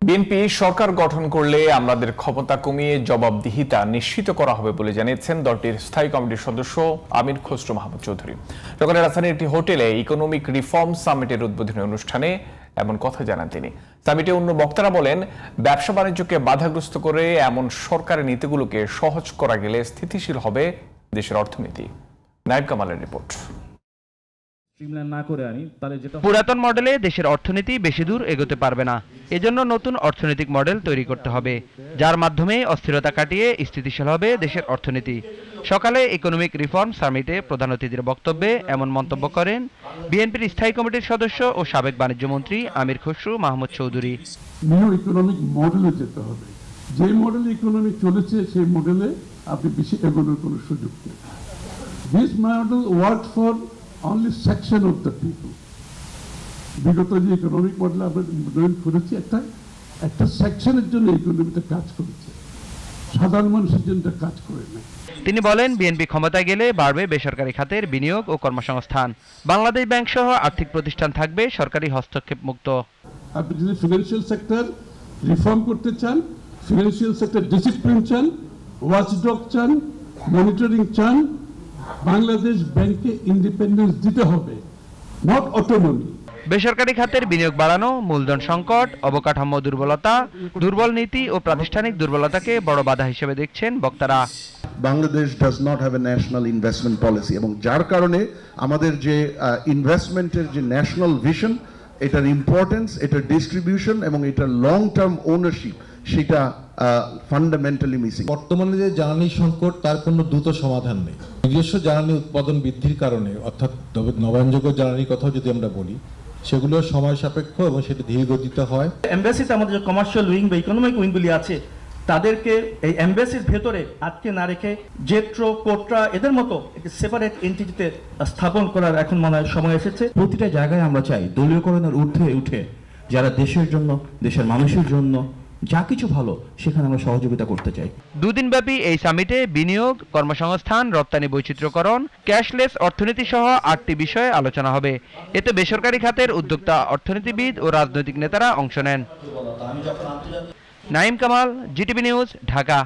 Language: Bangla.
বিএনপি সরকার গঠন করলে আমাদের ক্ষমতা কমিয়ে জবাবদিহিতা নিশ্চিত করা হবে বলে জানিয়েছেন দলটির স্থায়ী কমিটির সদস্য আমির খসরু মাহমুদ চৌধুরী। সকালে রাজধানীর একটি হোটেলে ইকোনমিক রিফর্ম সামিটের উদ্বোধনী অনুষ্ঠানে এমন কথা জানান তিনি। সামিটে অন্য বক্তারা বলেন, ব্যবসা বাণিজ্যকে বাধাগ্রস্ত করে এমন সরকারের নীতিগুলোকে সহজ করা গেলে স্থিতিশীল হবে দেশের অর্থনীতি। নাইব কামালের রিপোর্ট। পুরাতন মডেলে দেশের অর্থনীতি বেশি দূর এগোতে পারবে না। এজন্য নতুন অর্থনৈতিক মডেল তৈরি করতে হবে, যার মাধ্যমে অস্থিরতা কাটিয়ে স্থিতিশীল হবে দেশের অর্থনীতি। সকালে ইকোনমিক রিফর্ম সামিটে প্রধান অতিথির বক্তব্যে এমন মন্তব্য করেন বিএনপির স্থায়ী কমিটির সদস্য ও সাবেক বাণিজ্য মন্ত্রী আমির খসরু মাহমুদ চৌধুরী। নিউ ইকোনমিক মডেলে যেতে হবে, যে মডেলে ইকোনমি চলেছে সেই মডেলে আপনি বেশি এগোনোর কোনো সুযোগ নেই। This model work for only section of the people. বিগত যে ইকোনমিক মডেল আমরা উন্নয়ন করেছি একটা সেকশনের জন্য ইকোনমিটা কাজ করেছে, সাধারণ মানুষের জন্য কাজ করে না। তিনি বলেন, বিএনপি ক্ষমতায় গেলে বাড়বে বেসরকারি খাতের বিনিয়োগ ও কর্মসংস্থান। বাংলাদেশ ব্যাংক সহ আর্থিক প্রতিষ্ঠান থাকবে সরকারি হস্তক্ষেপ মুক্ত। আপনি যদি ফিনান্সিয়াল সেক্টর রিফর্ম করতে চান, ফিনান্সিয়াল সেক্টর ডিসিপ্লিন চান, ওয়াচডগ চান, মনিটরিং চান, বাংলাদেশ ব্যাংকে ইন্ডিপেন্ডেন্স দিতে হবে, নট অটোনমি। বেসরকারি খাতের বিনিয়োগ বাড়ানো, মূলধন সংকট, অবকাঠামো দুর্বলতা, দুর্বল নীতি ও প্রাতিষ্ঠানিক দুর্বলতাকে বড় বাধা হিসেবে দেখছেন বক্তারা। Bangladesh does not have a national investment policy, এবং যার কারণে আমাদের যে ইনভেস্টমেন্টের যে ন্যাশনাল ভিশন, এটার ইম্পর্টেন্স, এটার ডিস্ট্রিবিউশন এবং এটার লং টার্ম ওনারশিপ, সেটা ফান্ডামেন্টালি মিসিং। বর্তমানে যে জ্বালানি সংকট, তার কোনো দ্রুত সমাধান নেই। নিজস্ব জ্বালানি উৎপাদন বৃদ্ধির কারণে, অর্থাৎ নবায়নযোগ্য জ্বালানির কথা যদি আমরা বলি, সেগুলো সময় সাপেক্ষ এবং সেটা ধীর গতিতে হয়। এমবেসিতে আমাদের যে কমার্শিয়াল উইং বা ইকোনমিক উইংগুলি আছে, তাদেরকে এই এমবেসির ভেতরে আটকে না রেখে জেট্রো, কোট্রা এদের মতো একটি সেপারেট এন্টিটিতে স্থাপন করার এখন মনে হয় সময় এসেছে। প্রতিটা জায়গায় আমরা চাই দলীয়করণের ঊর্ধ্বে উঠে যারা দেশের জন্য, দেশের মানুষের জন্য যা কিছু ভালো, সেখানে আমরা সহযোগিতা করতে চাই। দুদিনব্যাপী এই সামিটে বিনিয়োগ, কর্মসংস্থান, রপ্তানি বৈচিত্র্যকরণ, ক্যাশলেস অর্থনীতি সহ 8টি বিষয়ে আলোচনা হবে। এতে বেসরকারি খাতের উদ্যোক্তা, অর্থনীতিবিদ ও রাজনৈতিক নেতারা অংশ নেন। Naim Kamal, GTV news, Dhaka.